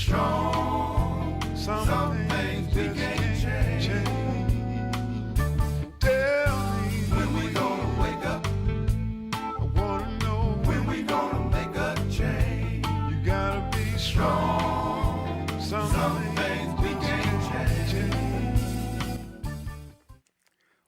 strong. Some things we can't change. Tell me when we gonna wake up. I wanna know when we gonna make a change. You gotta be strong. Some things we can't change.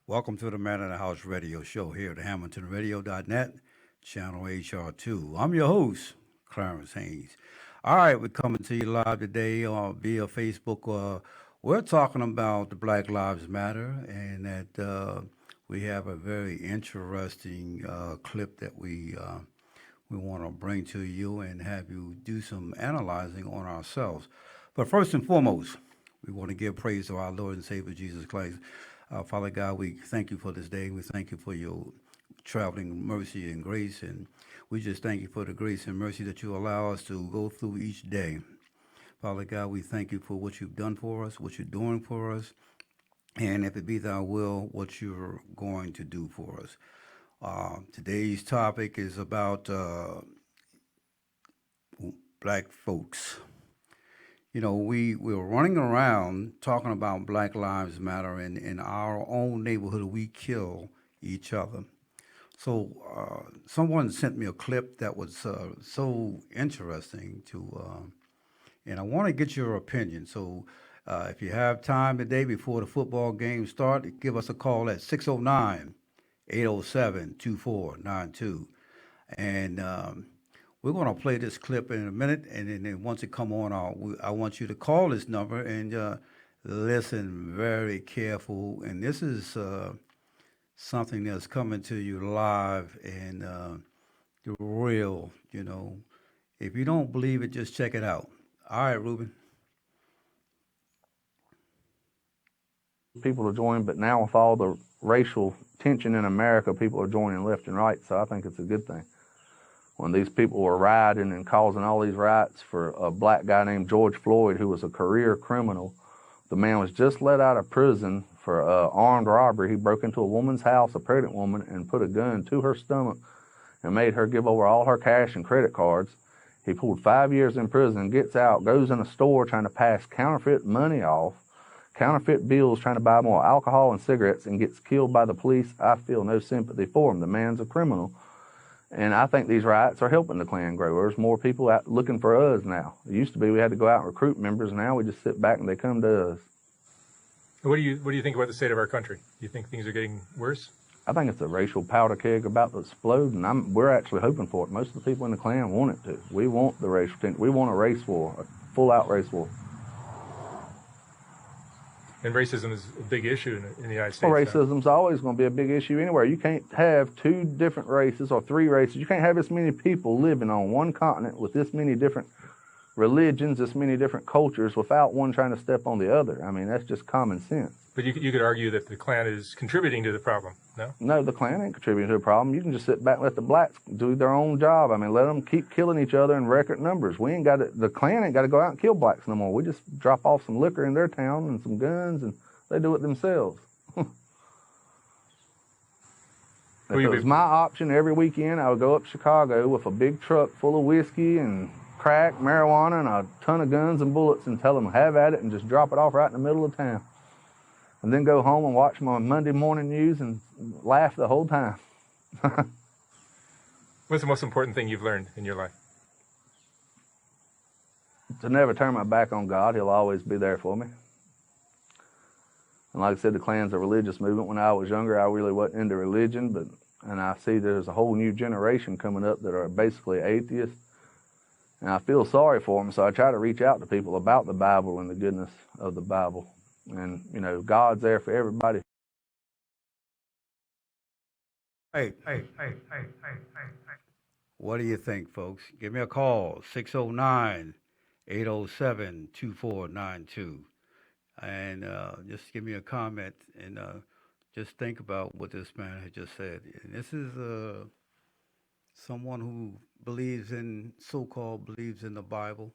Welcome to the Man in the House radio show here at HamiltonRadio.net, channel HR2. I'm your host, Clarence Haynes. All right, we're coming to you live today via Facebook. We're talking about the Black Lives Matter, and that we have a very interesting clip that we want to bring to you and have you do some analyzing on ourselves. But first and foremost, we want to give praise to our Lord and Savior Jesus Christ. Father God, we thank you for this day. We thank you for your traveling mercy and grace, and we just thank you for the grace and mercy that you allow us to go through each day. Father God, we thank you for what you've done for us, what you're doing for us, and if it be thy will, what you're going to do for us. Today's topic is about black folks. You know, we're running around talking about Black Lives Matter, and in our own neighborhood, we kill each other. So someone sent me a clip that was so interesting and I want to get your opinion. So if you have time today before the football game starts, give us a call at 609-807-2492. And we're going to play this clip in a minute, and then once it come on, I want you to call this number and listen very careful. And this is something that's coming to you live and real, you know. If you don't believe it, just check it out. All right, Ruben. People are joining, but now with all the racial tension in America, people are joining left and right, so I think it's a good thing. When these people were rioting and causing all these riots for a black guy named George Floyd, who was a career criminal, the man was just let out of prison for armed robbery. He broke into a woman's house, a pregnant woman, and put a gun to her stomach and made her give over all her cash and credit cards. He pulled 5 years in prison, gets out, goes in a store trying to pass counterfeit money off, counterfeit bills trying to buy more alcohol and cigarettes, and gets killed by the police. I feel no sympathy for him. The man's a criminal. And I think these riots are helping the Klan grow. There's more people out looking for us now. It used to be we had to go out and recruit members. Now we just sit back and they come to us. What do you think about the state of our country? Do you think things are getting worse? I think it's a racial powder keg about to explode, and we're actually hoping for it. Most of the people in the Klan want it to. We want the racial tension. We want a race war, a full-out race war. And racism is a big issue in the United States. Well, racism's always going to be a big issue anywhere. You can't have two different races or three races. You can't have this many people living on one continent with this many different religions, this many different cultures without one trying to step on the other. I mean, that's just common sense. But you could argue that the Klan is contributing to the problem, no? No, the Klan ain't contributing to the problem. You can just sit back and let the blacks do their own job. I mean, let them keep killing each other in record numbers. The Klan ain't got to go out and kill blacks no more. We just drop off some liquor in their town and some guns, and they do it themselves. If it was my option every weekend, I would go up to Chicago with a big truck full of whiskey and crack, marijuana, and a ton of guns and bullets and tell them have at it and just drop it off right in the middle of town. And then go home and watch my Monday morning news and laugh the whole time. What's the most important thing you've learned in your life? To never turn my back on God. He'll always be there for me. And like I said, the Klan's a religious movement. When I was younger, I really wasn't into religion, and I see there's a whole new generation coming up that are basically atheists. And I feel sorry for them, so I try to reach out to people about the Bible and the goodness of the Bible. And, you know, God's there for everybody. Hey. What do you think, folks? Give me a call, 609-807-2492. And just give me a comment and just think about what this man had just said. And this is someone who so-called believes in the Bible.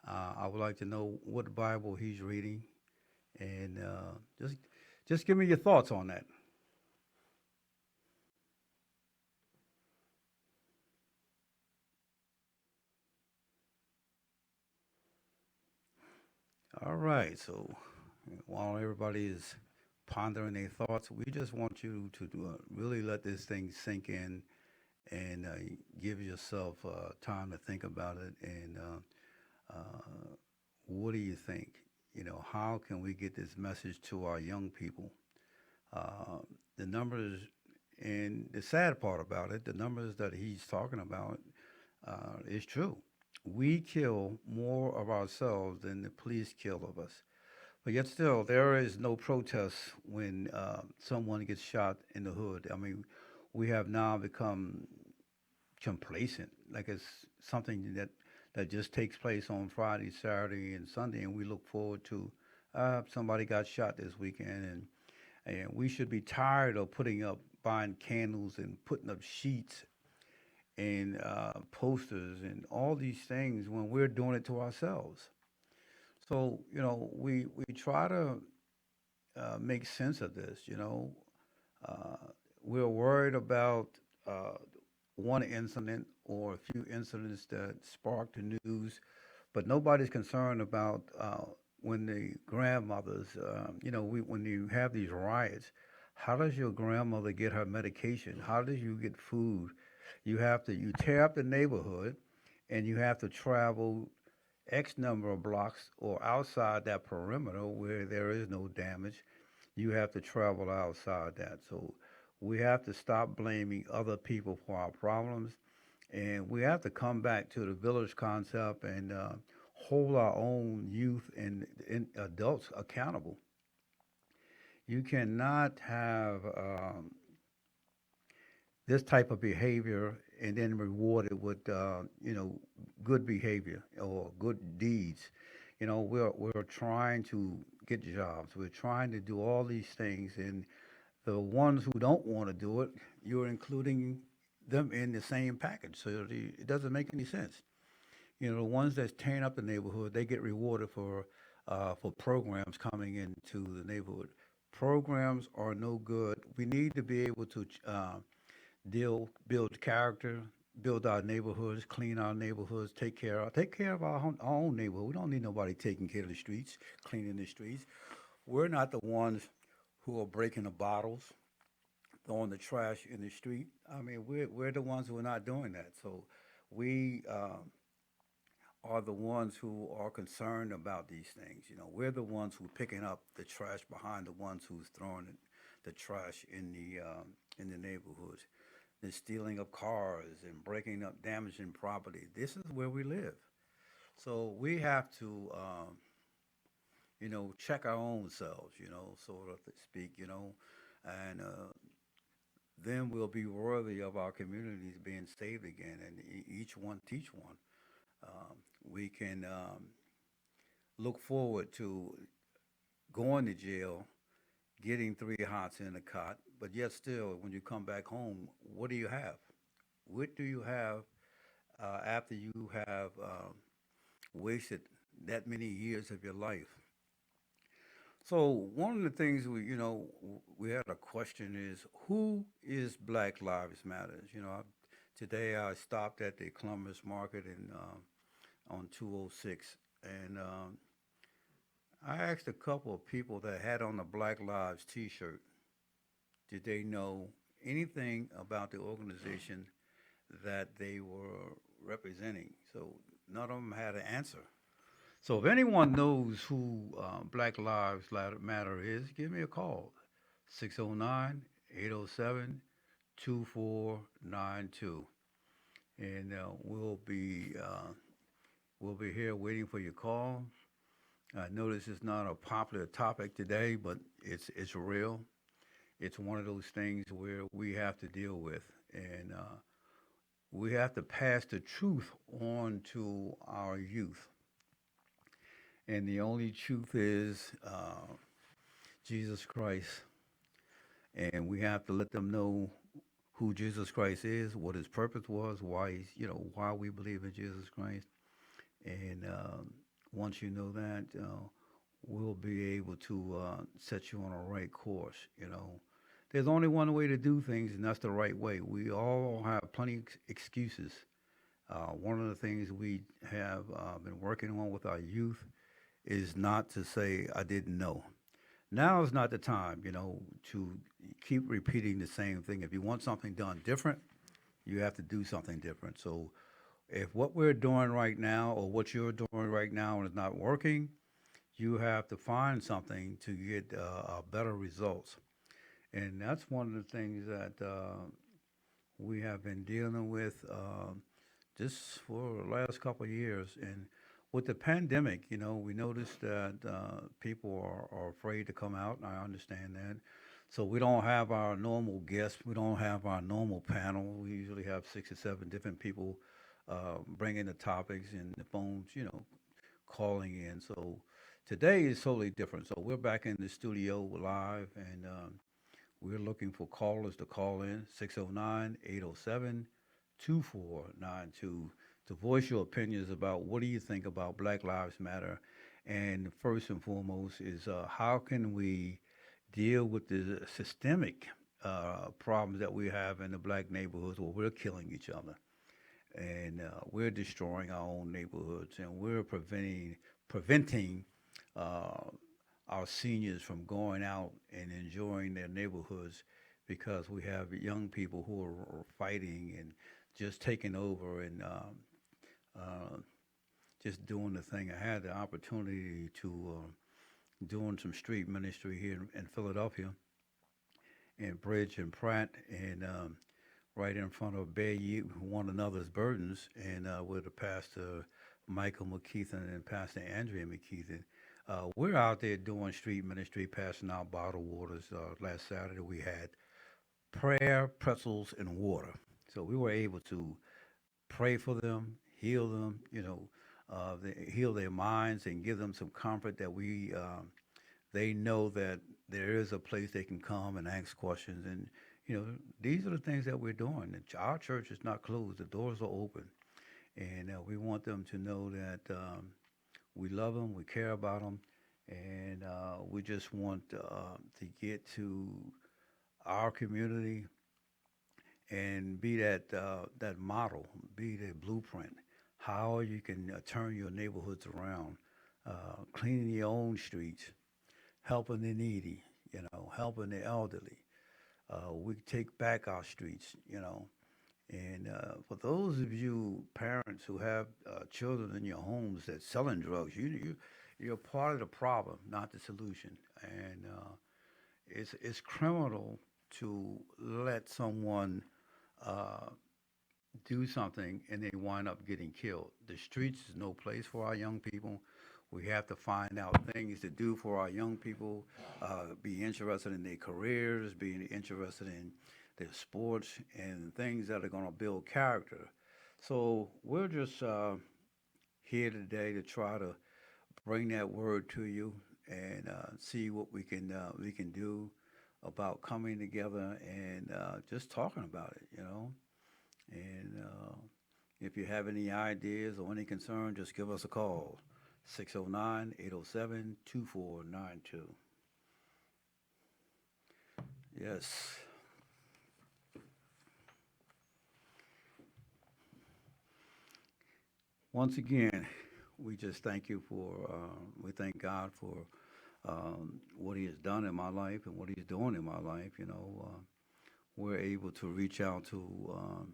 I would like to know what Bible he's reading. And just give me your thoughts on that. All right. So while everybody is pondering their thoughts, we just want you to really let this thing sink in and give yourself time to think about it. And what do you think? You know, how can we get this message to our young people? Uh, the numbers, and the sad part about it, the numbers that he's talking about is true. We kill more of ourselves than the police kill of us. But yet still, there is no protest when someone gets shot in the hood. I mean, we have now become complacent, like it's something that just takes place on Friday, Saturday, and Sunday, and we look forward to somebody got shot this weekend, and we should be tired of putting up buying candles and putting up sheets and posters and all these things when we're doing it to ourselves. So you know, we try to make sense of this. You know, uh, we're worried about uh, one incident or a few incidents that sparked the news, but nobody's concerned about when the grandmothers, when you have these riots, how does your grandmother get her medication? How do you get food? You tear up the neighborhood and you have to travel X number of blocks or outside that perimeter where there is no damage. You have to travel outside that. So we have to stop blaming other people for our problems, and we have to come back to the village concept and hold our own youth and adults accountable. You cannot have this type of behavior and then reward it with good behavior or good deeds. You know, we're trying to get jobs. We're trying to do all these things, and the ones who don't want to do it, you're including them in the same package. So it doesn't make any sense. You know, the ones that's tearing up the neighborhood, they get rewarded for programs coming into the neighborhood. Programs are no good. We need to be able to build character, build our neighborhoods, clean our neighborhoods, take care of our own neighborhood. We don't need nobody taking care of the streets, cleaning the streets. We're not the ones who are breaking the bottles, throwing the trash in the street. I mean, we're the ones who are not doing that. So we are the ones who are concerned about these things. You know, we're the ones who are picking up the trash behind the ones who's throwing the trash in the neighborhoods. The stealing of cars and breaking up, damaging property. This is where we live. So we have to, check our own selves, sort of to speak, and then we'll be worthy of our communities being saved again, and each one teach one. We can look forward to going to jail, getting three hots in a cot, but yet still, when you come back home, what do you have? What do you have after you have wasted that many years of your life? So one of the things we had a question is who is Black Lives Matters? Today I stopped at the Columbus Market on 206, and I asked a couple of people that had on the Black Lives T-shirt, did they know anything about the organization that they were representing? So none of them had an answer. So if anyone knows who Black Lives Matter is, give me a call. 609-807-2492. And we'll be here waiting for your call. I know this is not a popular topic today, but it's real. It's one of those things where we have to deal with, and we have to pass the truth on to our youth. And the only truth is Jesus Christ. And we have to let them know who Jesus Christ is, what his purpose was, why we believe in Jesus Christ. And once you know that, we'll be able to set you on a right course. There's only one way to do things, and that's the right way. We all have plenty of excuses. One of the things we have been working on with our youth is not to say I didn't know. Now is not the time, to keep repeating the same thing. If you want something done different, you have to do something different. So if what we're doing right now or what you're doing right now is not working, you have to find something to get better results. And that's one of the things that we have been dealing with just for the last couple of years. And with the pandemic, we noticed that people are afraid to come out. And I understand that. So we don't have our normal guests. We don't have our normal panel. We usually have 6 or 7 different people bringing the topics and the phones, calling in. So today is totally different. So we're back in the studio live, and we're looking for callers to call in 609-807-2492 to voice your opinions about what do you think about Black Lives Matter. And first and foremost is how can we deal with the systemic problems that we have in the black neighborhoods where we're killing each other and we're destroying our own neighborhoods and we're preventing uh, our seniors from going out and enjoying their neighborhoods because we have young people who are fighting and just taking over and uh, just doing the thing. I had the opportunity to doing some street ministry here in Philadelphia in Bridge and Pratt and right in front of Bear Ye One Another's Burdens and with the pastor Michael McKeithen and Pastor Andrea McKeithen. We're out there doing street ministry, passing out bottled waters. Last Saturday we had prayer, pretzels, and water. So we were able to pray for them, heal them, heal their minds and give them some comfort that they know that there is a place they can come and ask questions. And, these are the things that we're doing. Our church is not closed. The doors are open. And we want them to know that we love them, we care about them, and we just want to get to our community and be that model, be the blueprint, how you can turn your neighborhoods around, cleaning your own streets, helping the needy, helping the elderly. We take back our streets, And for those of you parents who have children in your homes that's selling drugs, you're part of the problem, not the solution. And it's criminal to let someone uh, do something and they wind up getting killed. The streets is no place for our young people. We have to find out things to do for our young people, be interested in their careers, being interested in their sports and things that are going to build character. So we're just here today to try to bring that word to you and see what we can do about coming together and just talking about it. And if you have any ideas or any concern, just give us a call. 609-807-2492. Yes. Once again, we just thank you we thank God for what He has done in my life and what He's doing in my life. We're able to reach out to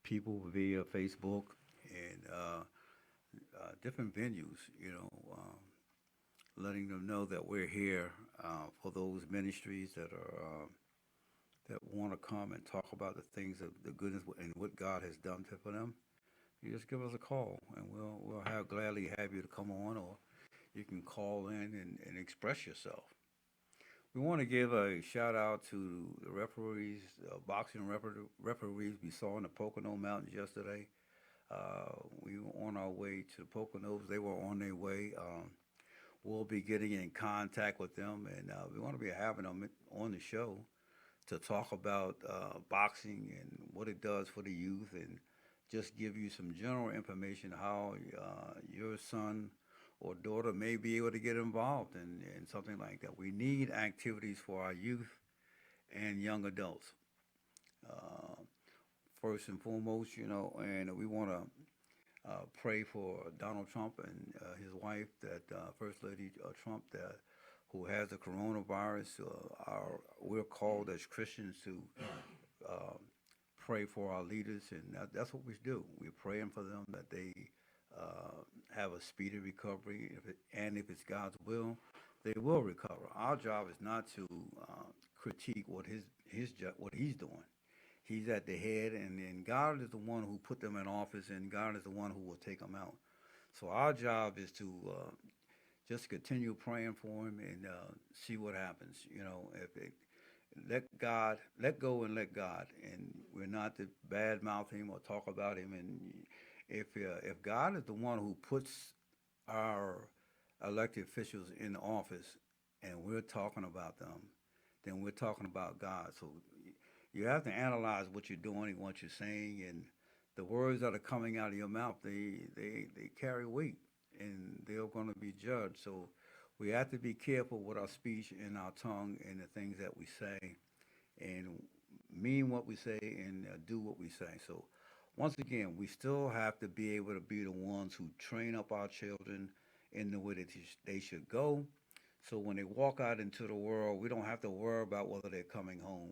people via Facebook and different venues, letting them know that we're here for those ministries that want to come and talk about the things of the goodness and what God has done for them. You just give us a call, and we'll have gladly have you to come on, or you can call in and express yourself. We want to give a shout out to the referees, boxing referees we saw in the Pocono Mountains yesterday. We were on our way to the Poconos. They were on their way. We'll be getting in contact with them, and we want to be having them on the show to talk about boxing and what it does for the youth and just give you some general information how your son or daughter may be able to get involved in something like that. We need activities for our youth and young adults. Uh, First and foremost, and we want to pray for Donald Trump and his wife, that First Lady Trump, that who has the coronavirus. We're called as Christians to uh, pray for our leaders, and that's what we do. We're praying for them that they have a speedy recovery, and if it's God's will, they will recover. Our job is not to critique what he's doing. He's at the head, and then God is the one who put them in office, and God is the one who will take them out. So our job is to just continue praying for him and see what happens. If it, let go and let God, and we're not to badmouth him or talk about him. And if God is the one who puts our elected officials in office, and we're talking about them, then we're talking about God. So you have to analyze what you're doing and what you're saying, and the words that are coming out of your mouth, they carry weight, and they're going to be judged. So we have to be careful with our speech and our tongue and the things that we say, and mean what we say and do what we say. So once again, we still have to be able to be the ones who train up our children in the way that they should go. So when they walk out into the world, we don't have to worry about whether they're coming home.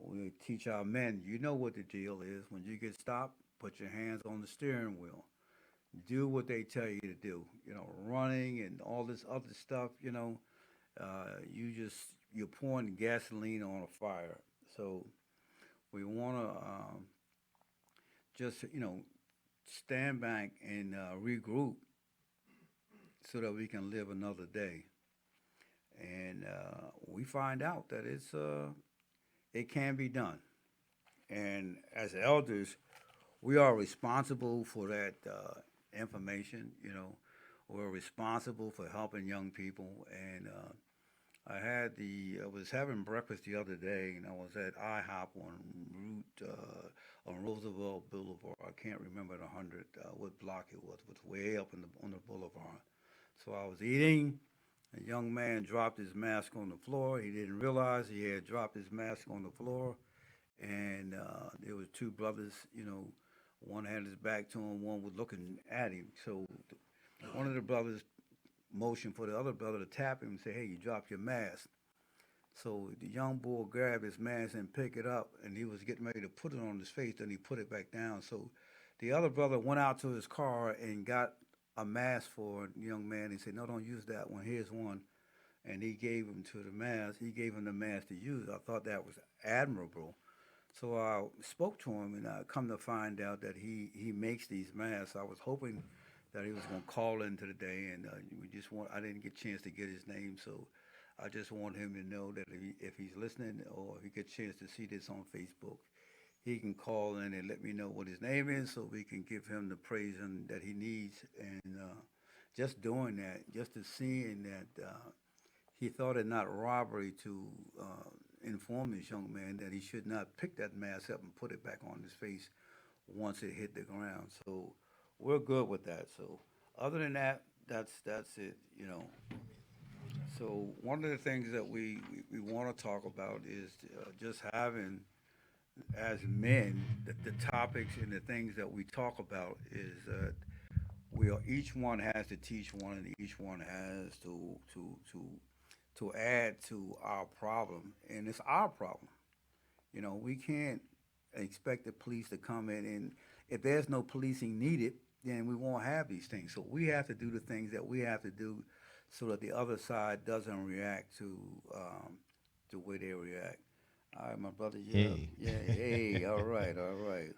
We teach our men, you know what the deal is. When you get stopped, put your hands on the steering wheel. Do what they tell you to do. Running and all this other stuff. You're pouring gasoline on a fire. So we want to just stand back and regroup so that we can live another day. And we find out that it can be done. And as elders, we are responsible for that information. We're responsible for helping young people. And I was having breakfast the other day, and I was at IHOP on Roosevelt Boulevard. I can't remember the 100 what block it was. It was way up on the boulevard. So I was eating. A young man dropped his mask on the floor. He didn't realize he had dropped his mask on the floor, and there was two brothers. One had his back to him, one was looking at him. So one of the brothers motioned for the other brother to tap him and say, "Hey, you dropped your mask." So the young boy grabbed his mask and picked it up, and he was getting ready to put it on his face. Then he put it back down. So the other brother went out to his car and got a mask for the young man. He said, "No, don't use that one. Here's one." And he gave him He gave him the mask to use. I thought that was admirable. So I spoke to him, and I come to find out that he makes these masks. I was hoping that he was going to call in today, and I didn't get a chance to get his name, so I just want him to know that if he's listening or if he gets a chance to see this on Facebook, he can call in and let me know what his name is so we can give him the praise that he needs. And just doing that, just to seeing that he thought it not robbery to inform this young man that he should not pick that mask up and put it back on his face once it hit the ground. So we're good with that. So other than that, that's it. So one of the things that we want to talk about is just having, as men, the topics and the things that we talk about is that each one has to teach one, and each one has to add to our problem, and it's our problem. We can't expect the police to come in, and if there's no policing needed, then we won't have these things. So we have to do the things that we have to do so that the other side doesn't react to the way they react. All right, my brother. Yeah, Hey. yeah. Hey, all right, all right,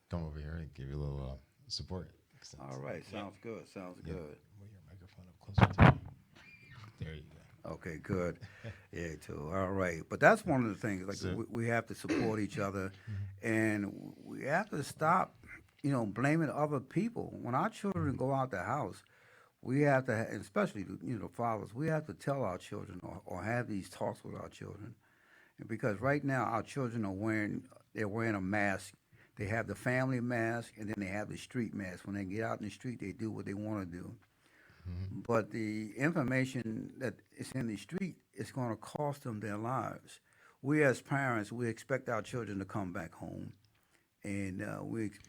Come over here and give you a little support. all right. Sounds good. Sounds Yeah. good. Move your microphone up closer to you. There you go. Okay, good. Yeah, too. All right. But that's one of the things. Like So- we have to support each other, and we have to stop, blaming other people. When our children go out the house, we have to, and especially fathers, we have to tell our children or have these talks with our children, because right now our children they're wearing a mask. They have the family mask, and then they have the street mask. When they get out in the street, they do what they want to do. But the information that is in the street is going to cost them their lives. We as parents, we expect our children to come back home and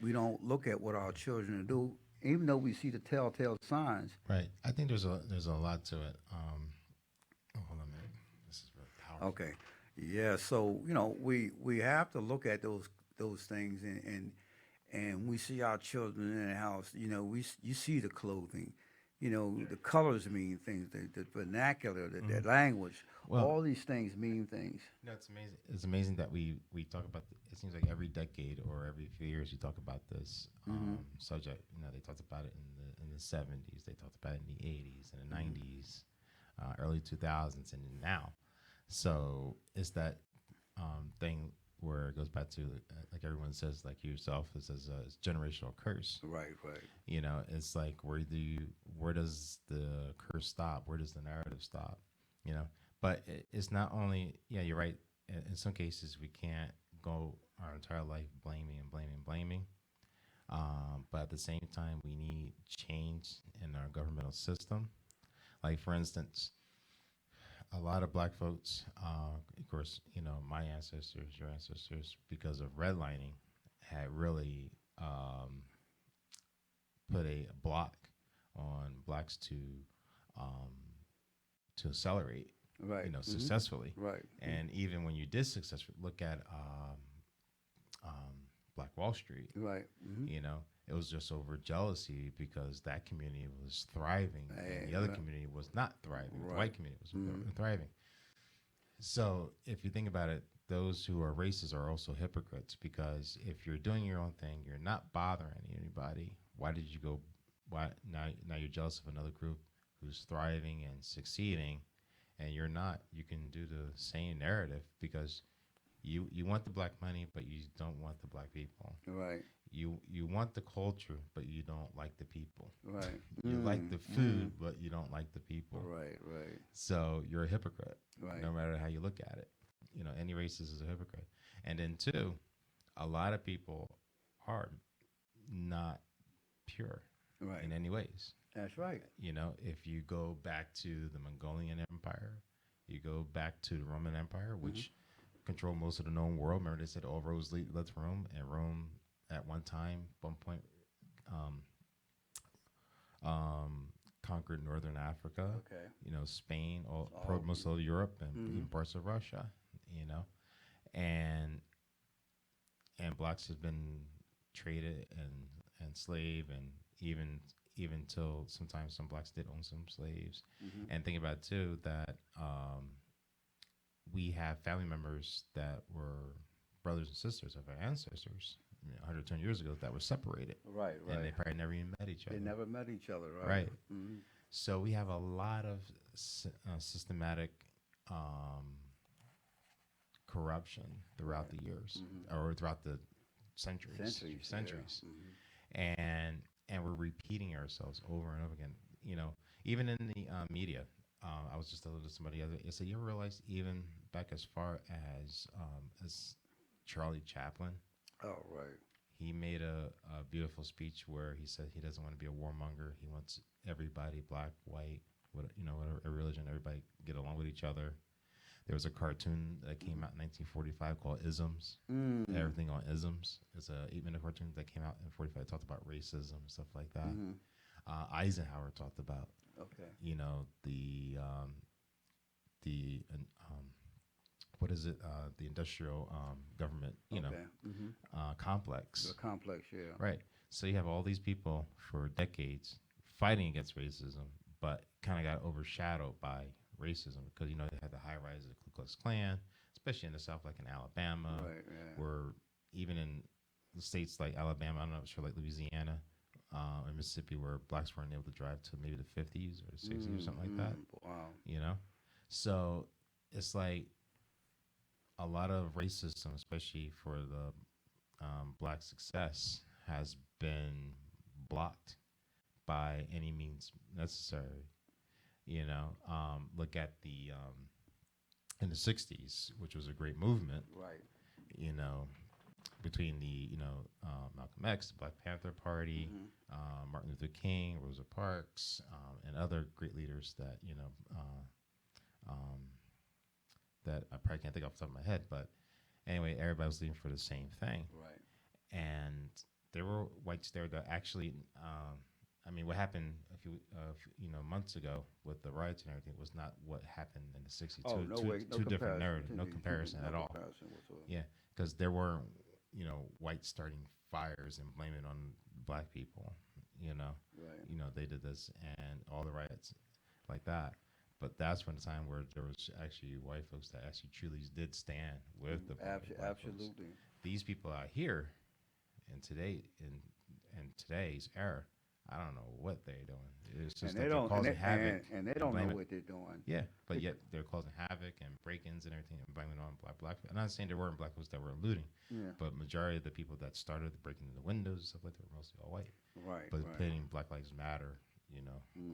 we don't look at what our children do, even though we see the telltale signs. Right. I think there's a lot to it. Oh, hold on a minute. This is really powerful. Okay, yeah. So we have to look at those things, and we see our children in the house. You see the clothing, the colors mean things, the vernacular, the language. Well- All these things mean things. No, it's amazing. It's amazing that we talk about. It seems like every decade or every few years we talk about this subject. They talked about it in the 70s. They talked about it in the 80s and the 90s, early 2000s, and now. So it's that thing where it goes back to like everyone says, like yourself, it says it's generational curse. Right, right. It's like where does the curse stop? Where does the narrative stop? But it's not only, yeah, you're right. In some cases, we can't go our entire life blaming. But at the same time, we need change in our governmental system. Like, for instance, a lot of black folks, of course, my ancestors, your ancestors, because of redlining, had really put a block on blacks to accelerate, Right. successfully. Right. And even when you did successfully, look at Black Wall Street. Right. It was just over jealousy because that community was thriving and the other community was not thriving. The white community was thriving. So if you think about it, those who are racist are also hypocrites, because if you're doing your own thing, you're not bothering anybody. Why did you go? Why now you're jealous of another group who's thriving and succeeding, and you're not? You can do the same narrative because you want the black money, but you don't want the black people. Right. You want the culture, but you don't like the people. Right. You like the food, but you don't like the people. Right. Right. So you're a hypocrite, Right. no matter how you look at it. Any racist is a hypocrite. And then two, a lot of people are not pure Right. in any ways. That's right. If you go back to the Mongolian Empire, you go back to the Roman Empire, which controlled most of the known world. Remember, they said all roads lead to Rome, and Rome at one point conquered northern Africa. Okay. Spain, most of Europe, and even parts of Russia. And blacks have been traded and enslaved, and even till sometimes some blacks did own some slaves. And think about it too that we have family members that were brothers and sisters of our ancestors 110 years ago that were separated. Right. Right. And they probably never even met each other. They never met each other. Right. Right. Mm-hmm. So we have a lot of systematic corruption throughout the years, or throughout the centuries. Yeah. And we're repeating ourselves over and over again. Even in the media. I was just telling somebody the other day. I said, you ever realize even back as far as Charlie Chaplin? Oh, right. He made a beautiful speech where he said he doesn't want to be a warmonger. He wants everybody, black, white, whatever religion, everybody get along with each other. There was a cartoon that came out in 1945 called Isms. Everything on Isms. It's a 8-minute cartoon that came out in 45. It talked about racism and stuff like that. Eisenhower talked about, Okay. the what is it? The industrial government, Okay. complex. The complex, yeah. Right. So you have all these people for decades fighting against racism, but kind of got overshadowed by racism because, they had the high rise of the Ku Klux Klan, especially in the South, like in Alabama, Right, yeah. where even in the states like Alabama, I'm not sure, like Louisiana or Mississippi, where blacks weren't able to drive to maybe the 50s or the 60s or something like that, Wow. So it's like a lot of racism, especially for the black success, has been blocked by any means necessary. Look at the in the 60s, which was a great movement, Right. between the Malcolm X, the Black Panther Party, Martin Luther King, Rosa Parks, and other great leaders that that I probably can't think off the top of my head, but anyway, everybody was leading for the same thing. Right. and there were whites there that actually, I mean, what happened months ago with the riots and everything was not what happened in the '60s. Oh, no way, no two different comparison. narratives, no comparison at all. Comparison whatsoever. Yeah, because there weren't, whites starting fires and blaming on black people. Right. They did this and all the riots like that. But that's when the time where there was actually white folks that actually truly did stand with the black folks. Absolutely. These people out here in today's era, I don't know what they're doing. It's just And they that they're don't, and causing they, havoc. and they don't know blaming- what they're doing. Yeah, but yet they're causing havoc and break-ins and everything and blaming it on black. I'm not saying there weren't black folks that were looting, Yeah. but majority of the people that started breaking into the windows and stuff like that were mostly all white. Right. But right. putting Black Lives Matter,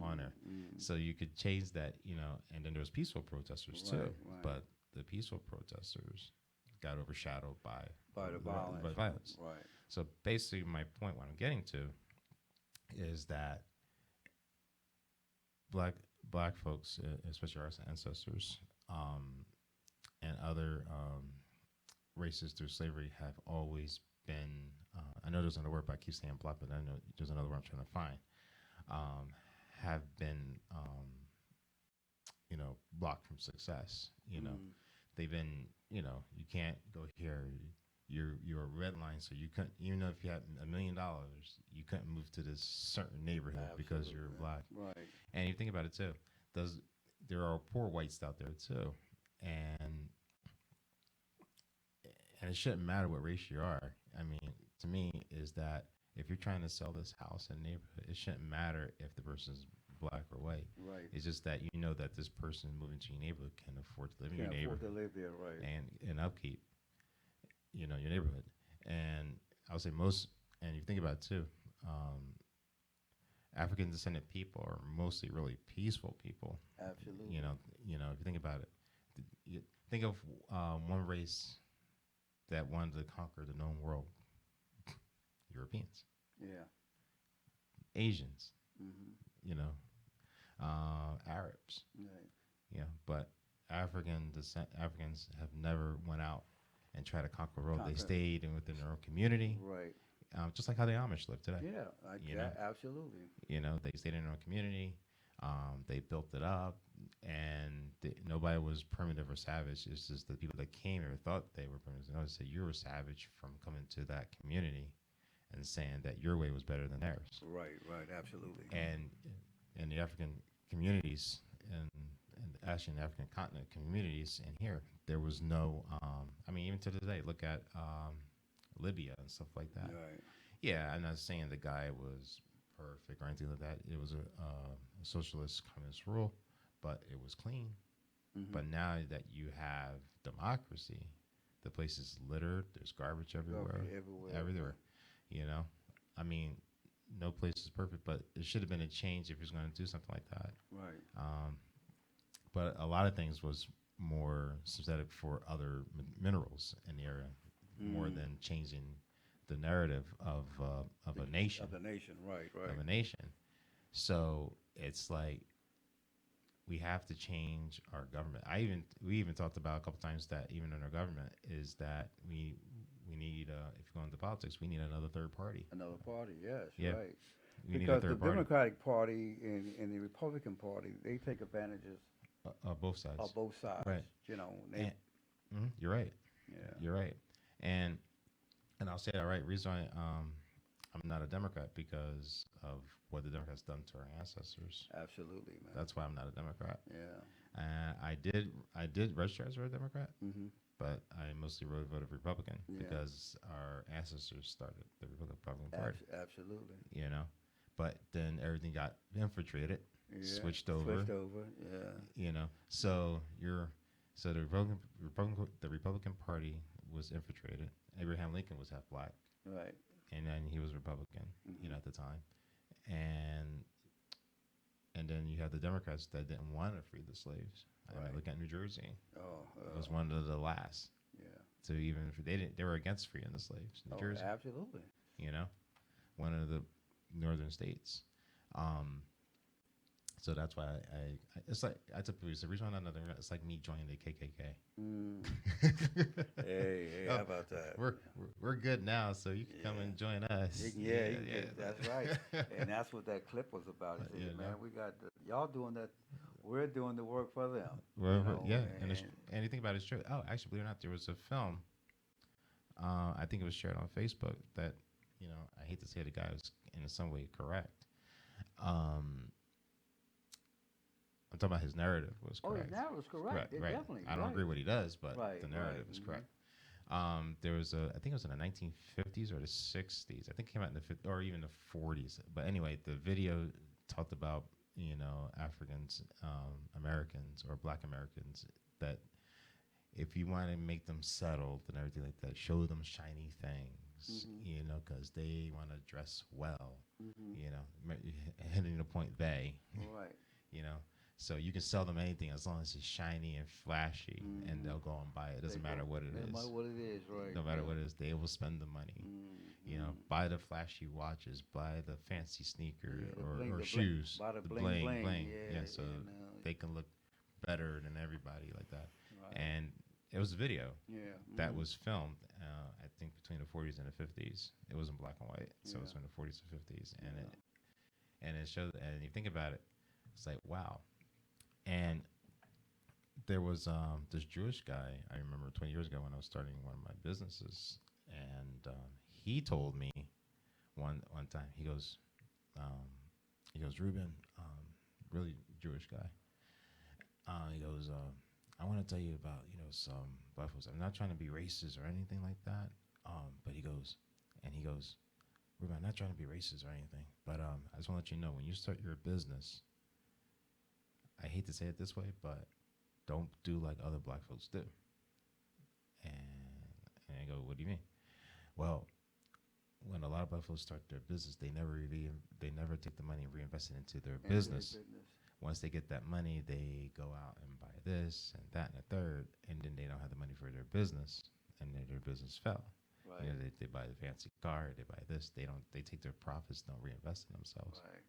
on there. So you could change that, and then there was peaceful protesters too. Right. But the peaceful protesters got overshadowed by the violence. By violence. Right. So basically, my point, what I'm getting to, is that black folks, especially our ancestors, and other races through slavery, have always been. I know there's another word, but I keep saying black, but I know there's another word I'm trying to find. Have been, blocked from success. They've been, you can't go here. You're a red line, so you couldn't. Even if you had $1 million, you couldn't move to this certain neighborhood because you're black. Right. And you think about it too. There are poor whites out there too, and it shouldn't matter what race you are. I mean, to me, is that if you're trying to sell this house in a neighborhood, it shouldn't matter if the person's black or white. Right. It's just that you know that this person moving to your neighborhood can afford to live in your Can't afford neighborhood to live there. Right. and upkeep, your neighborhood. And I would say most, and you think about it too, African descendant people are mostly really peaceful people. Absolutely. If you think about it, you think of one race that wanted to conquer the known world. Europeans, Yeah. Asians, Mm-hmm. Arabs, Right. but Africans have never went out and tried to conquer the world. They stayed within their own community, Right. just like how the Amish live today. Yeah. Absolutely. They stayed in their own community. They built it up, and nobody was primitive or savage. It's just the people that came here thought they were primitive. They said you were savage from coming to that community and saying that your way was better than theirs. Right. Right. Absolutely. And in the African communities and actually in the African continent communities in here, there was no, even to this day, look at Libya and stuff like that. Right. Yeah, I'm not saying the guy was perfect or anything like that. It was a socialist communist rule, but it was clean. Mm-hmm. But now that you have democracy, the place is littered. There's garbage everywhere. Everywhere. No place is perfect, but it should have been a change if he was going to do something like that. Right. But a lot of things was more synthetic for other minerals in the area, more than changing the narrative of a nation. Of the nation. Right. Right. Of a nation. So it's like we have to change our government. We even talked about a couple times that even in our government is that we need, if you're going into politics, we need another third party. Another party. Yes. Yeah. Right. We need a Because the third party. Democratic Party and the Republican Party, they take advantages Both sides. of both sides. Right. They, You're right. yeah. You're right. And I'll say that right. Reason why I'm not a Democrat because of what the Democrats done to our ancestors. Absolutely, man. That's why I'm not a Democrat. Yeah. And I did register as a Democrat, Mm-hmm. but I mostly voted Republican Yeah. because our ancestors started the Republican Party. Absolutely. But then everything got infiltrated, Yeah. switched over. Switched over. Yeah. So the Republican Party was infiltrated. Abraham Lincoln was half black, Right. and then he was Republican, at the time, and then you had the Democrats that didn't want to free the slaves. Right. Look at New Jersey; Oh. it was one of the last. Yeah. So even if they were against freeing the slaves. New Jersey, So that's why it's like I tell people, it's the reason why another. It's like me joining the KKK. Hey, Oh, how about that? we're good now, so you can come and join us. That's right. And that's what that clip was about. He said, Yeah, man, no. we got y'all doing that. We're doing the work for them. Well, you know, yeah, and you think about it, it's true. Oh, actually, believe it or not, there was a film. I think it was shared on Facebook that, I hate to say the guy was in some way correct. I'm talking about his narrative was oh, correct. that was correct. It Right. definitely. I don't agree what he does, but Right, the narrative right, is correct. There was I think it was in the 1950s or the 60s. I think it came out in the or even the 40s. But anyway, the video talked about, Africans, Americans or Black Americans, that if you want to make them settled and everything like that, show them shiny things, because they want to dress well, hitting the point they, Right. you know. So you can sell them anything as long as it's shiny and flashy, and they'll go and buy it. It doesn't matter what it is. No matter what it is, right. No matter what it is, they will spend the money. Buy the flashy watches, buy the fancy sneaker Yeah, the or, bling, or the bling. shoes, Buy the the bling, bling. Yeah, so and, they can look better than everybody like that. Right. And it was a video Yeah. that was filmed, I think between the 40s and the 50s. It was in black and white, so it was Yeah. in the 40s and 50s, and it showed. And you think about it, it's like wow. And there was this Jewish guy I remember 20 years ago when I was starting one of my businesses, and he told me one time, he goes, Ruben, really Jewish guy. He goes, I want to tell you about some black folks. I'm not trying to be racist or anything like that. But he goes, Ruben, I'm not trying to be racist or anything, but I just want to let you know, when you start your business, I hate to say it this way, but don't do like other black folks do. And I go, what do you mean? Well, when a lot of black folks start their business, they never take the money and reinvest it into their business. Once they get that money, they go out and buy this and that and a third, and then they don't have the money for their business, and then their business fell. Right. They buy the fancy car, they buy this. They take their profits, don't reinvest in themselves. Right.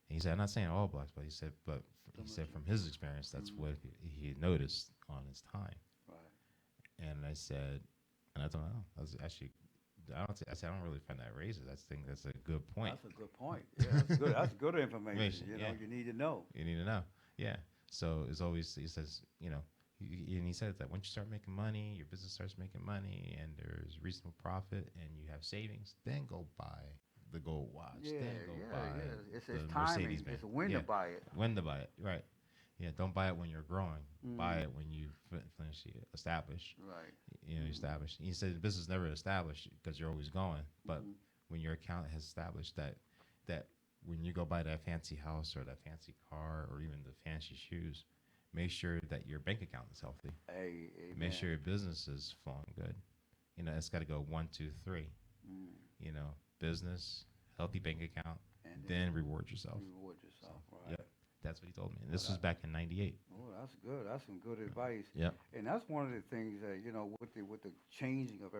And he said, I'm not saying all blacks, but he said, from his experience, that's what he noticed on his time. Right. And I said, and I thought, oh, that's actually, I said, I don't really find that racist. I think that's a good point. That's a good point. Yeah, that's good. That's good information. Yeah. You need to know. You need to know. Yeah. So it's always, he says, and he said that once you start making money, your business starts making money, and there's reasonable profit, and you have savings, then go buy the gold watch. Yeah, then go buy It's the timing. Mercedes-Benz. It's when to buy it. When to buy it, right. Yeah, don't buy it when you're growing. Buy it when you finish established. Right. Established. He said the business is never established because you're always going. But when your account has established that when you go buy that fancy house or that fancy car or even the fancy shoes, make sure that your bank account is healthy. Hey, Make sure your business is flowing good. It's got to go 1, 2, 3. Business, healthy bank account, And then reward yourself. Reward yourself. Right. Yep. That's what he told me. And this was back in '98. Oh, that's good. That's some good advice. Yep. And that's one of the things that with the changing of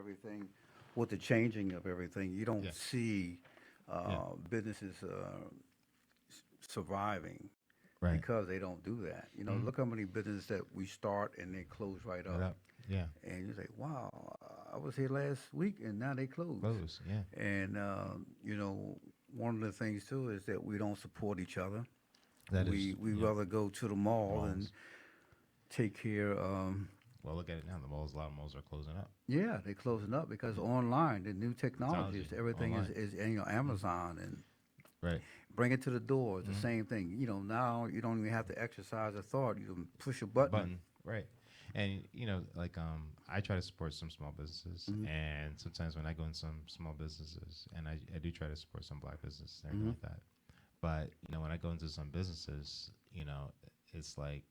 everything, you don't Yeah. see businesses surviving Right. because they don't do that. Look how many businesses that we start and they close right up. Yeah. And you say, wow, I was here last week and now they closed. Close. Yeah. And one of the things too is that we don't support each other. That we is. we yeah. rather go to the mall and Malls. take care. Well, look at it now. A lot of malls are closing up. Yeah, they're closing up because online, the new technologies, Technology, everything online. is Amazon and Right. bring it to the door. It's the same thing. Now you don't even have to exercise a thought. You can push a button. Right. And I try to support some small businesses, and sometimes when I go in some small businesses, and I do try to support some black businesses and everything like that. But when I go into some businesses, it's like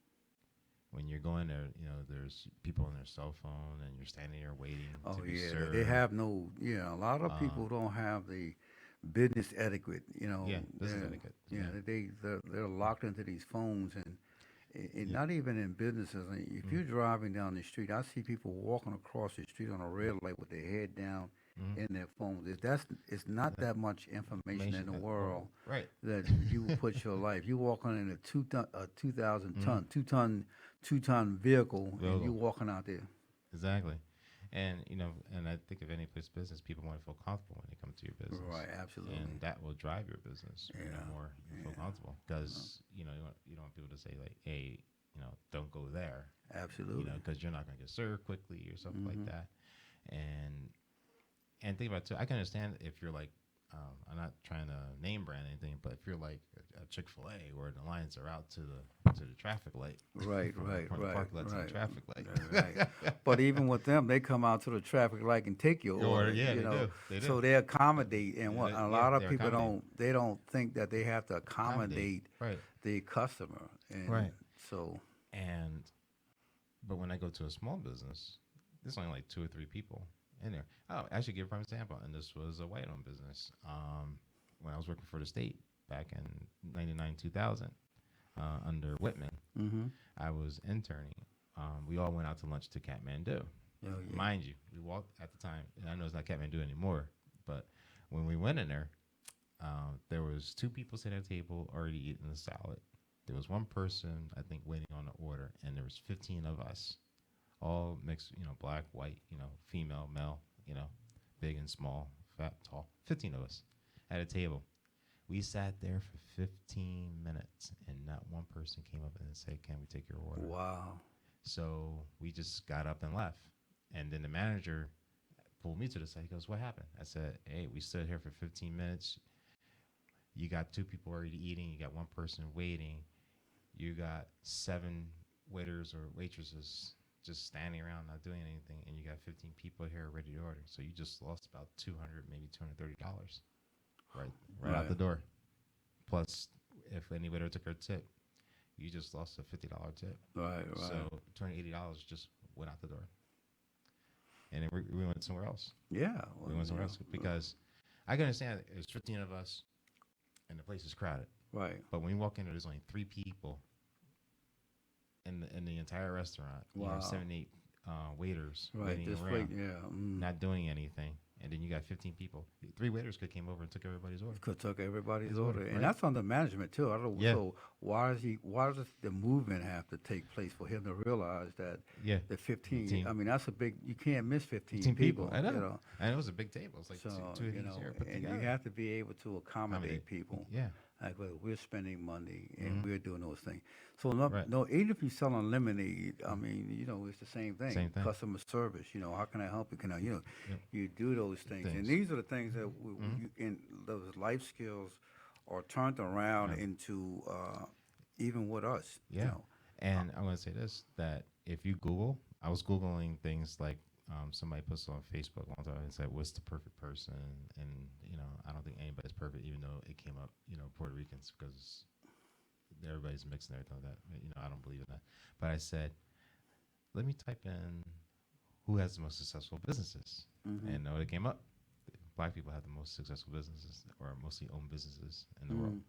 when you're going there, there's people on their cell phone, and you're standing there waiting Oh to be yeah, served. they have no. Yeah, a lot of people don't have the business etiquette. Yeah, business they're- etiquette. Yeah, they're locked into these phones and not even in businesses. If you're driving down the street, I see people walking across the street on a red light with their head down in their phones. It's not that much information in the world Right. that you put your life. You walking in a 2,000 ton, 2 ton vehicle, and you walking out there. Exactly. And and I think if any business, people want to feel comfortable when they come to your business. Right, absolutely. And that will drive your business more. You feel comfortable because you don't want people to say like, hey, don't go there. Absolutely. Because you're not going to get served quickly or something like that. And think about it too. I can understand if you're like, I'm not trying to name brand anything, but if you're like a Chick-fil-A where the lines are out to the traffic light, Right, from right, the right, parking lot to right. the traffic light. Right. But even with them, they come out to the traffic light and take your Your order. order, yeah, you they know. do. They do. So they accommodate, and what a lot of they people accommodate. don't think that they have to accommodate Right. the customer. And Right. So But when I go to a small business, there's only like 2 or 3 people in there. Oh, I should give a prime example. And this was a white-owned business. When I was working for the state back in 99, 2000, under Whitman, I was interning. We all went out to lunch to Kathmandu. Mind you, we walked at the time, and I know it's not Kathmandu anymore, but when we went in there, there was 2 people sitting at a table already eating the salad. There was 1 person, I think, waiting on the order, and there was 15 of us, all mixed, black, white, female, male, big and small, fat, tall, 15 of us at a table. We sat there for 15 minutes, and not 1 person came up and said, "Can we take your order?" wow. So we just got up and left. And then the manager pulled me to the side. He goes, "What happened?" I said, "Hey, we stood here for 15 minutes. You got 2 people already eating. You got 1 person waiting. You got 7 waiters or waitresses just standing around not doing anything. And you got 15 people here ready to order. So you just lost about $200, maybe $230 right out the door. Plus, if any waiter took her tip, you just lost a $50 tip. Right. So $280 just went out the door. And then we went somewhere else. Yeah. We went somewhere else because I can understand there's 15 of us and the place is crowded. Right. But when you walk in there's only 3 people in the entire restaurant. You Wow. have 7, 8 waiters Right. waiting Just around, wait. Yeah. not doing anything. And then you got 15 people. 3 waiters could came over and took everybody's order. Could took everybody's His order, order, and right. that's under management too. I don't. Yeah. So why does the movement have to take place for him to realize that Yeah. the 15? 15. I mean, that's a big. You can't miss 15 15 people. I know. You know. And it was a big table. It's like So two of you these know, here put and together. you have to be able to accommodate people. Yeah. Like we're spending money and we're doing those things. So no, Right. no, even if you're selling lemonade, I mean, it's the same thing. Same thing. Customer service. How can I help you? Can I, you do those things. And Things. these are the things that in those life skills are turned around into even with us. Yeah. And I'm going to say this, that if you Google, I was Googling things like somebody posted on Facebook one time and said, what's the perfect person? And, I don't think anybody's perfect, even though it came up, Puerto Ricans, because everybody's mixed and everything like that. I don't believe in that. But I said, let me type in who has the most successful businesses. And know what it came up. Black people have the most successful businesses, or mostly own businesses in the world.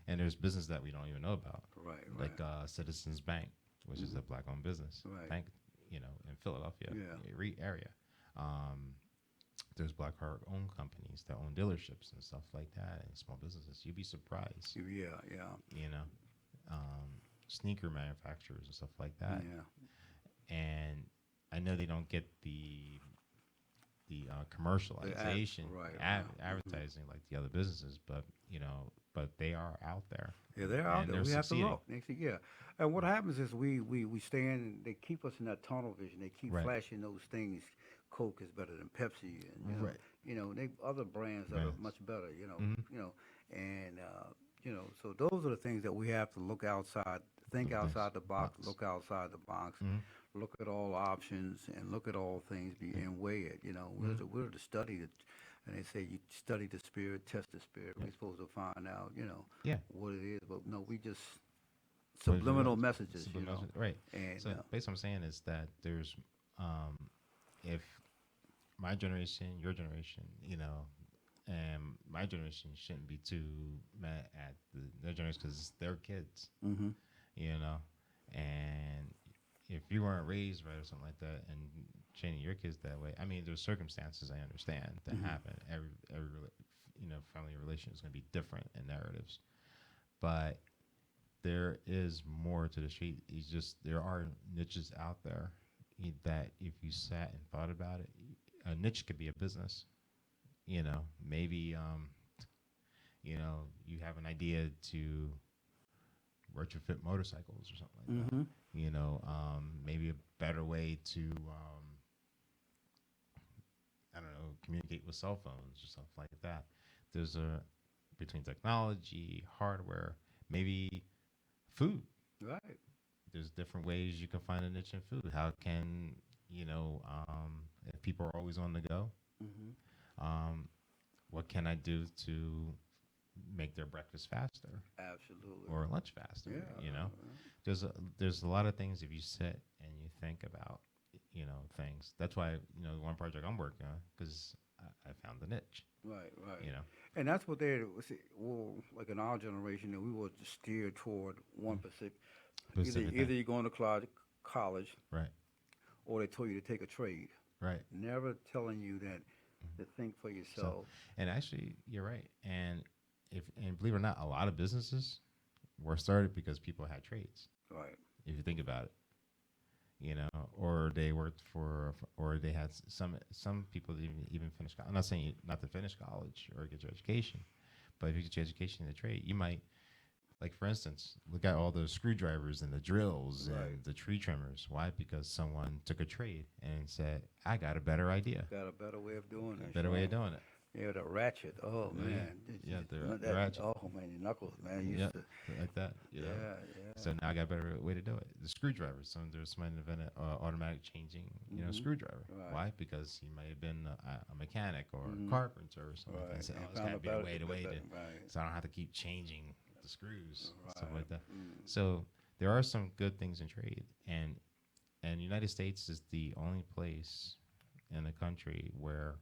And there's business that we don't even know about. Right. Like Citizens Bank, which is a black-owned business Right. bank, in Philadelphia area. There's black-owned companies that own dealerships and stuff like that, and small businesses. You'd be surprised. Yeah. Sneaker manufacturers and stuff like that. Yeah. And I know they don't get the commercialization, advertising like the other businesses, but they are out there. Yeah, they're out And there. We they're have to succeeding. look. Yeah. And what happens is we stay in, they keep us in that tunnel vision. They keep Right. flashing those things. Coke is better than Pepsi, and Right. they other brands that are Brands. much better. And so those are the things that we have to look outside, think outside the box, look outside the box, look at all options, and look at all things and weigh it. We're to study it. And they say you study the spirit, test the spirit. We're supposed to find out, Yeah. what it is. But no, we just What is it subliminal about? messages, Subliminal, right. And So basically what I'm saying is that there's, if my generation, your generation, and my generation shouldn't be too mad at their generation because they're kids, and if you weren't raised right or something like that, and training your kids that way. I mean, there's circumstances I understand that happen. Family relation is going to be different in narratives, but there is more to the street. It's just there are niches out there that if you sat and thought about it, a niche could be a business. Maybe you have an idea to retrofit motorcycles or something like that. Maybe a better way to I don't know, communicate with cell phones or something like that. There's between technology, hardware, maybe food. Right. There's different ways you can find a niche in food. How can if people are always on the go, what can I do to make their breakfast faster Absolutely. or lunch faster? Yeah. There's a lot of things if you sit and you think about things. That's why the one project I'm working on, because I found the niche. Right. You know, And that's what they see. Well, like in our generation, we were steered toward one specific. Specific thing. Either you're going to college, right, or they told you to take a trade. right. Never telling you that to think for yourself. And actually, you're right. And believe it or not, a lot of businesses were started because people had trades. Right. If you think about it, or they worked or they had some people didn't even finish. I'm not saying not to finish college or get your education, but if you get your education in the trade, you might, like for instance, look at all the screwdrivers and the drills Right. and the tree trimmers. Why? Because someone took a trade and said, "I got a better idea, Got a better way of doing it. better way of doing it." Yeah, the ratchet. Oh Yeah. man. Yeah, the that, ratchet. Oh man, your knuckles, man. You Yeah, used to, like that. yeah. So now I got a better way to do it. The screwdriver. There's somebody invented automatic changing, screwdriver. Right. Why? Because he may have been a mechanic or a carpenter or something. Right. And said, And "Oh, it's found got to a be a better- way to right. so I don't have to keep changing the screws, stuff Right. like that." So there are some good things in trade, and United States is the only place in the country where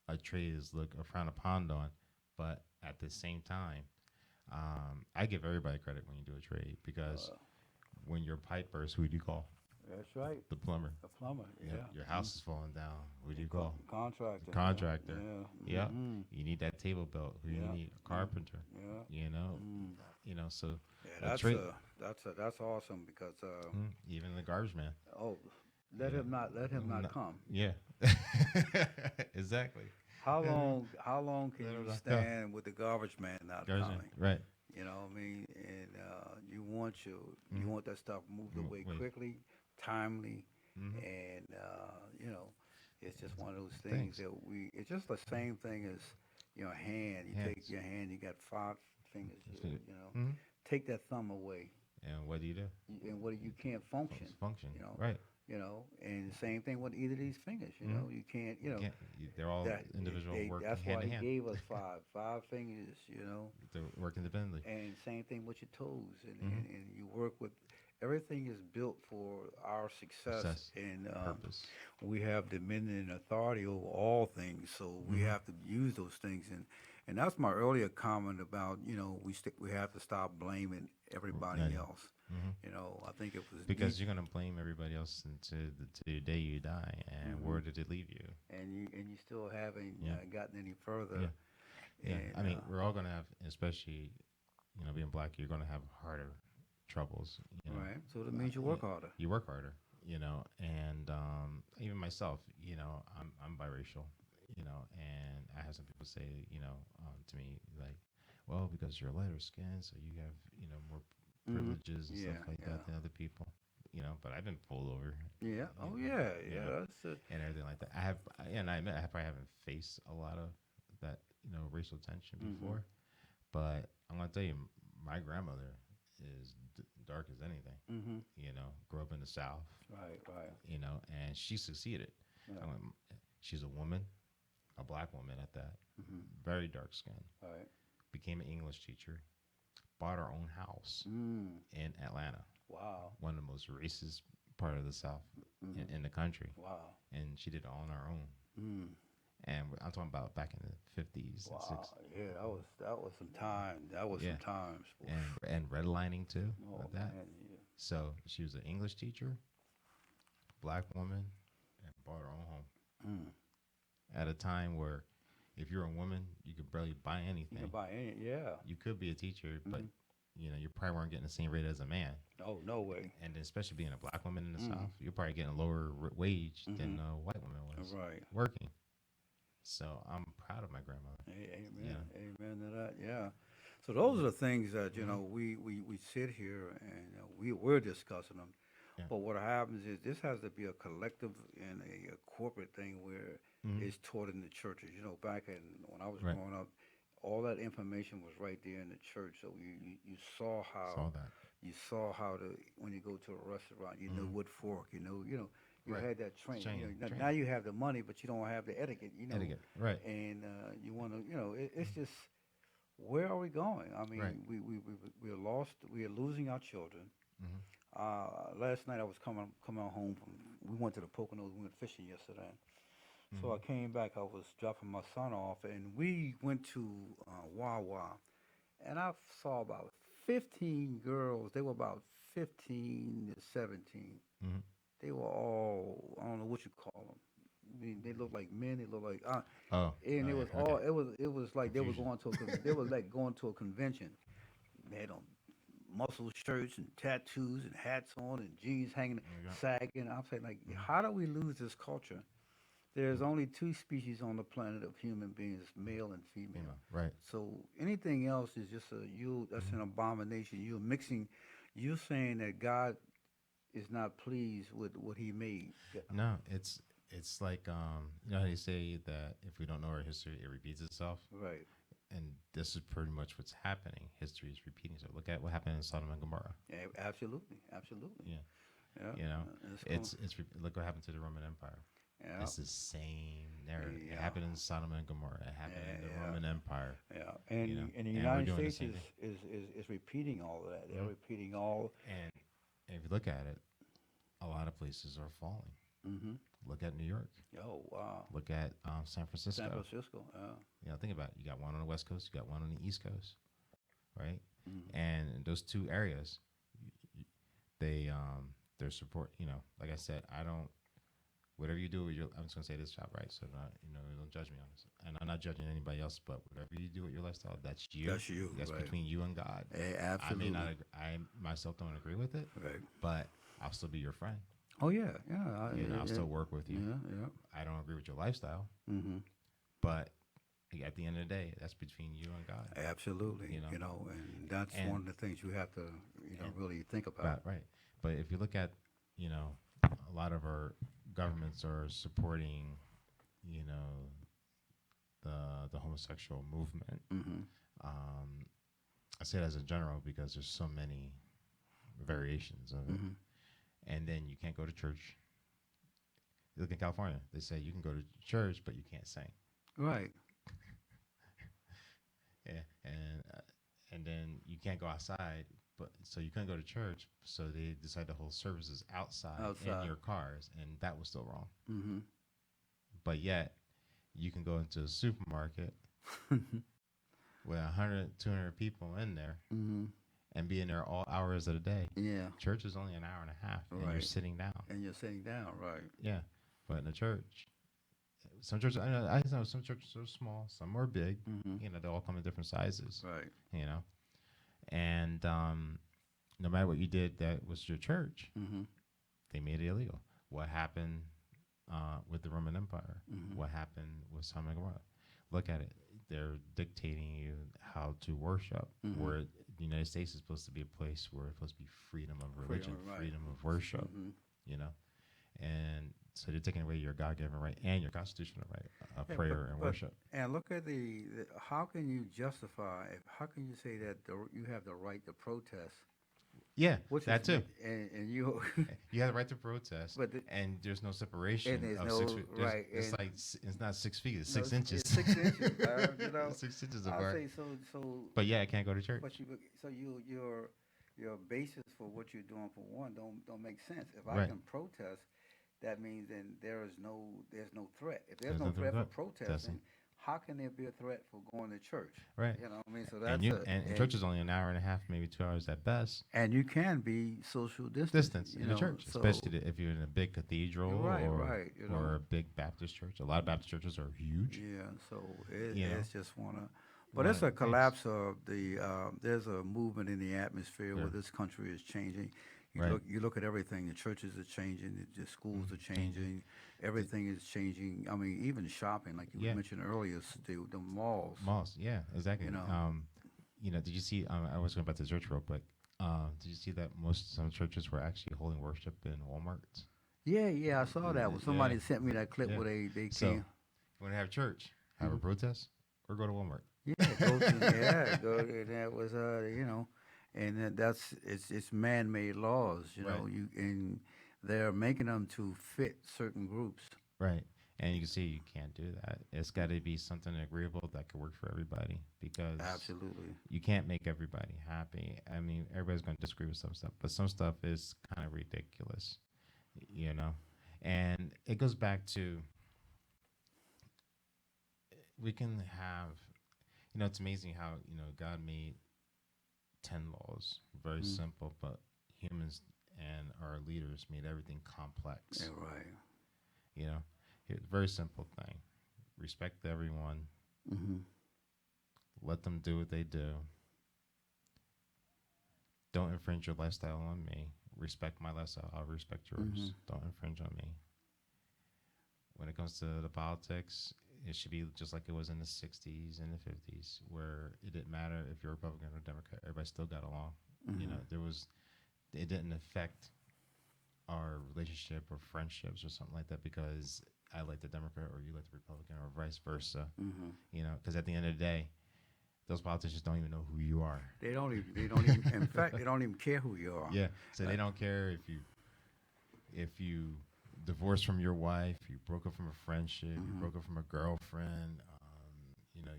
a trade is frowned upon on, but at the same time, I give everybody credit when you do a trade because when your pipe bursts, who do you call? That's right. The plumber. A plumber. Yeah. Your house is falling down. Who do you call? Contractor. Contractor. Yeah. Yeah. You need that table belt. Who Yeah. you need? A carpenter. Yeah. So Yeah, a trade. that's awesome because Even the garbage man. let him not come. Yeah. Exactly. How long can Let him you not stand with the garbage man not Garbage man. coming? Right. You know what I mean? And you want that stuff moved away Wait. quickly, timely, and it's just one of those things that it's just the same thing as your hand. You Hands. take your hand, you got 5 fingers, Mhm. take that thumb away, And what do you do? and you can't function. Function. You know, Right. And the same thing with either of these fingers. You can't. They're all that- individual work That's hand why in he hand. gave us five fingers. They work independently. And same thing with your toes, and, Mm-hmm. and you work with. Everything is built for our success, and Purpose. we have dominion and authority over all things. So Mm-hmm. we have to use those things, and that's my earlier comment about we have to stop blaming everybody Right. else. I think it was Because you're gonna blame everybody else to the day you die, and where did it leave you? and you still haven't Yeah. gotten any further. Yeah. Yeah, And, I mean, we're all gonna have, especially, being black, you're gonna have harder troubles. right. So that means you work harder. You work harder, and even myself, I'm biracial, and I have some people say, to me like, well, because you're lighter skinned, so you have, more privileges and Yeah, stuff like that than other people, but I've been pulled over. Yeah. Oh you yeah. know, Yeah. That's it. and everything like that. I admit I probably haven't faced a lot of that, racial tension before, but I'm gonna tell you, my grandmother is dark as anything. Grew up in the South, Right. Right. and she succeeded. Yeah. She's a woman, a black woman at that, very dark skin. Right. Became an English teacher, bought her own house in Atlanta, Wow. one of the most racist part of the South in the country, Wow. and she did it all on her own. And I'm talking about back in the 50s Wow. and 60s. Yeah. That was some time. That was Yeah. some times. And redlining too, Oh, like that. man, yeah. So she was an English teacher, black woman, and bought her own home. At a time where, if you're a woman, you could barely buy You anything. can buy any, yeah. You could be a teacher, but you probably weren't getting the same rate as a man. Oh, no way. And then especially being a black woman in the South, you're probably getting a lower wage than a white woman was Right. working. So I'm proud of my grandmother. Amen. Amen to that. Yeah. So those are the things that we sit here and we're discussing them. Yeah. But what happens is this has to be a collective and a corporate thing where it's taught in the churches. Back when I was Right. growing up, all that information was right there in the church. So you saw how Saw that. you saw how to when you go to a restaurant, you know what fork, you Right. had that training. Training. Now you have the money, but you don't have the etiquette. Etiquette. Right. And you want to, it's just where are we going? I mean, Right. we're lost. We are losing our children. Last night I was coming home from. We went to the Poconos. We went fishing yesterday. So I came back. I was dropping my son off, and we went to Wawa, and I saw about 15 girls. They were about 15 to 17. They were all, I don't know what you call them. I mean, they looked like men. They looked like Oh. and it was okay. all it was like they were Confusion. going to they were like going to a convention. They had on muscle shirts and tattoos and hats on and jeans hanging, sagging. I'm saying, like, how do we lose this culture? There's only two species on the planet of human beings, male and female. Right. So anything else is just that's an abomination. You're saying that God is not pleased with what he made. No, it's like how you say that if we don't know our history, it repeats itself. Right. And this is pretty much what's happening. History is repeating itself. Look at what happened in Sodom and Gomorrah. Yeah, absolutely. Yeah. Yeah. Look what happened to the Roman Empire. Yeah. It's the same narrative. Yeah. It happened in Sodom and Gomorrah. It happened in the Roman Empire. Yeah, and You know, and the and we're United doing the States same is repeating all of that. They're repeating all. And if you look at it, a lot of places are falling. Look at New York. Oh wow. Look at San Francisco. San Francisco. Think about it. You got one on the West Coast. You got one on the East Coast, right? And in those two areas, their support. Like I said, I don't. Whatever you do with your, I'm just gonna say this job, right? So don't judge me on this, and I'm not judging anybody else. But whatever you do with your lifestyle, that's you. That's you, That's right. between you and God. Absolutely. I myself don't agree with it, Right. but I'll still be your friend. Oh yeah. I'll still work with you. Yeah. I don't agree with your lifestyle, but at the end of the day, that's between you and God. Absolutely. You know? And that's And- one of the things you have to really think about. Right. But if you look at, a lot of our governments are supporting, the homosexual movement. I say that as a general because there's so many variations of it. And then you can't go to church. You look in California, they say you can go to church, but you can't sing. Right. Yeah, and then you can't go outside, but so you couldn't go to church. So they decided to hold services outside in your cars, and that was still wrong. But yet, you can go into a supermarket with 100, 200 people in there, and be in there all hours of the day. Yeah. Church is only an hour and a half, and you're Right. sitting down. And you're sitting down, right? Yeah, but in a church, some churches, I know some churches are small, some are big. They all come in different sizes. Right. And no matter what you did, that was your church. They made it illegal. What happened with the Roman Empire? What happened with Sodom and Gomorrah? Look at it. They're dictating you how to worship. Where the United States is supposed to be a place where it's supposed to be freedom of religion, right. freedom of worship. And so they're taking away your God-given right and your constitutional right of prayer and worship. And look at how can you justify? How can you say that you have the right to protest? Yeah, Which that is, too. And you. You have the right to protest, But and there's no separation And there's of no- 6 feet. right, It's and- like it's not 6 feet. It's No, 6 inches. It's 6 inches. 6 inches I apart. say so. But yeah, I can't go to church. But your basis for what you're doing for one don't make sense. If I Right. can protest, that means then there's no threat. If there's no There's threat for nothing but protesting, how can there be a threat for going to church? Right. You know what I mean? So that's And church is only an hour and a half, maybe 2 hours at best. and you can be social Distance you in the know, church, so- especially if you're in a big cathedral Right, or, right, you know. or a big Baptist church. A lot of Baptist churches are huge. Yeah, so You know. it's just but it's a Right, thanks. collapse of the. There's a movement in the atmosphere where Yeah. this country is changing. Right. You look at everything. The churches are changing. The schools are changing. Everything is changing. I mean, even shopping, like you Yeah. mentioned earlier, the malls. Malls, yeah, exactly. You know. Did you see? I was going back to the church real quick. Did you see that some churches were actually holding worship in Walmart? Yeah, I saw that. When somebody Yeah. sent me that clip Yeah. where they So, came. when they have church, have a protest, or go to Walmart. Yeah, go to, that was and it's man-made laws, you know, Right. and they're making them to fit certain groups. Right. And you can see you can't do that. It's got to be something agreeable that could work for everybody because Absolutely. you can't make everybody happy. I mean, everybody's going to disagree with some stuff, but some stuff is kind of ridiculous, you know? And it goes back to we can have, it's amazing how, God made 10 laws, very simple, but humans and our leaders made everything complex. Yeah, right. Very simple thing. Respect everyone. Mm-hmm. Let them do what they do. Don't infringe your lifestyle on me. Respect my lifestyle. I'll respect yours. Don't infringe on me. When it comes to the politics, it should be just like it was in the 60s and the 50s, where it didn't matter if you're Republican or Democrat. Everybody still got along. It didn't affect our relationship or friendships or something like that because I like the Democrat or you like the Republican or vice versa. Because at the end of the day, those politicians don't even know who you are. They don't even in fact, they don't even care who you are. Yeah. So they don't care if you divorced from your wife, you broke up from a friendship, you broke up from a girlfriend,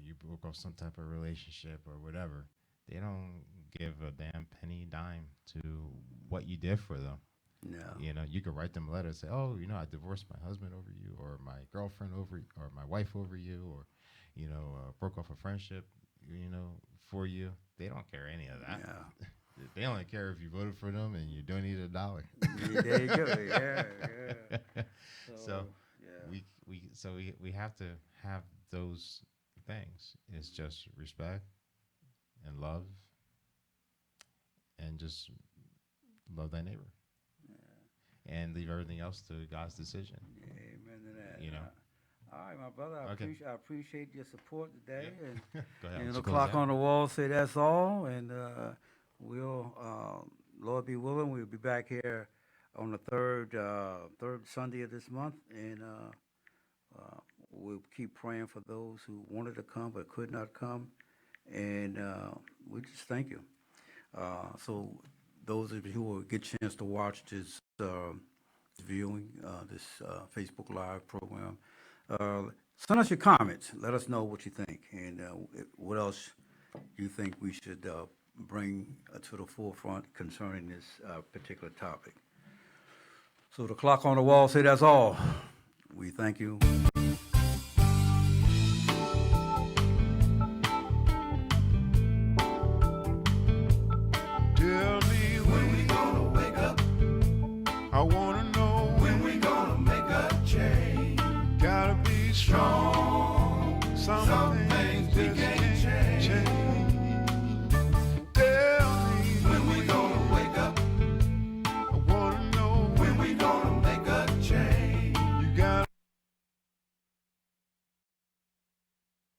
you broke off some type of relationship or whatever. They don't give a damn penny dime to what you did for them. No. You could write them a letter and say, oh, I divorced my husband over you or my girlfriend over or my wife over you or, broke off a friendship, for you. They don't care any of that. Yeah. They only care if you voted for them and you donated $1. There you go. Yeah. So yeah. we have to have those things. It's just respect and love and just love thy neighbor. And leave everything else to God's decision. Amen to that. All right, my brother. I appreciate your support today. Go ahead. And Let's the close clock out. on the wall say that's all. And we'll, Lord be willing, we'll be back here on the third Sunday of this month. And we'll keep praying for those who wanted to come but could not come. And we just thank you. So those of you who will get a chance to watch this viewing, this Facebook Live program, send us your comments. Let us know what you think and what else you think we should bring to the forefront concerning this particular topic. So the clock on the wall say that's all. We thank you. Tell me when we gonna wake up. I wanna know when we gonna make a change. Gotta be strong. Some things we can't